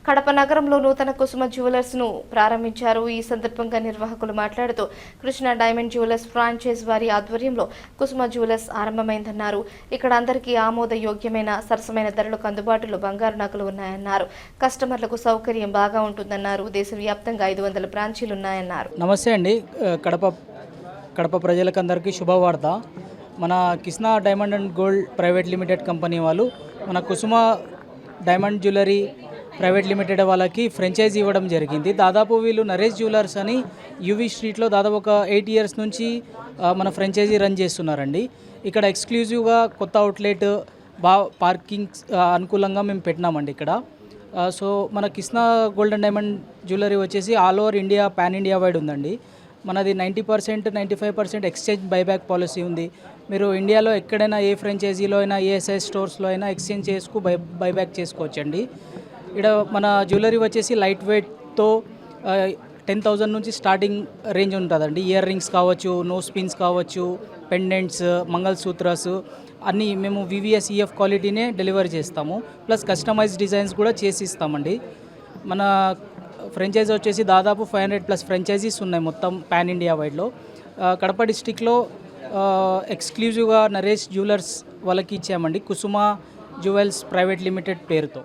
కడప నగరంలో నూతన కుసుమ జ్యువెలర్స్ ను ప్రారంభించారు. ఈ సందర్భంగా నిర్వాహకులు మాట్లాడుతూ కృష్ణ డైమండ్ జ్యువెలర్స్ ఫ్రాంచైజ్ వారి ఆధ్వర్యంలో కుసుమ జ్యువెలర్స్ ఆరంభమైందన్నారు. ఇక్కడ అందరికీ ఆమోదయోగ్యమైన సరసమైన ధరలకు అందుబాటులో బంగారు నగలు ఉన్నాయన్నారు. కస్టమర్లకు సౌకర్యం బాగా ఉంటుందన్నారు. దేశవ్యాప్తంగా 500 బ్రాంచీలు ఉన్నాయన్నారు. నమస్తే అండి. కడప ప్రజలకందరికీ శుభవార్త. మన Krishna diamond and gold private limited company వాళ్ళు మన కుసుమ డైమండ్ జ్యువెలరీ ప్రైవేట్ లిమిటెడ్ వాళ్ళకి ఫ్రాంచైజీ ఇవ్వడం జరిగింది. దాదాపు వీళ్ళు నరేష్ జ్యువెలర్స్ అని యూవీ స్ట్రీట్లో దాదాపు ఒక 8 years నుంచి మన ఫ్రాంచైజీ రన్ చేస్తున్నారండి. ఇక్కడ ఎక్స్క్లూజివ్గా కొత్త అవుట్లెట్ పార్కింగ్ అనుకూలంగా మేము పెట్టినామండి ఇక్కడ. సో మన Krishna gold and diamond jewellery వచ్చేసి all over India, pan India wide ఉందండి. మనది 90%, 95% ఎక్స్చేంజ్ బైబ్యాక్ పాలసీ ఉంది. మీరు ఇండియాలో ఎక్కడైనా ఏ ఫ్రాంచైజీలో అయినా, ఏఎస్ఐ స్టోర్స్లో అయినా ఎక్స్చేంజ్ చేసుకు బైబ్యాక్ చేసుకోవచ్చండి. ఇక్కడ మన జ్యువెలరీ వచ్చేసి లైట్ వెయిట్తో 10,000 నుంచి స్టార్టింగ్ రేంజ్ ఉంటుందండి. ఇయర్ రింగ్స్ కావచ్చు, నోస్ పిన్స్ కావచ్చు, పెండెంట్స్, మంగళసూత్రాస్ అన్నీ మేము VVS-EF క్వాలిటీనే డెలివరీ చేస్తాము. ప్లస్ కస్టమైజ్ డిజైన్స్ కూడా చేసి ఇస్తామండి. మన ఫ్రాంచైజీ వచ్చేసి దాదాపు 500+ ఫ్రాంచైజీస్ ఉన్నాయి మొత్తం పాన్ ఇండియా వైడ్లో. కడప డిస్టిక్లో ఎక్స్క్లూజివ్గా నరేష్ జ్యువెలర్స్ వాళ్ళకి ఇచ్చామండి, కుసుమ జ్యువెల్స్ ప్రైవేట్ లిమిటెడ్ పేరుతో.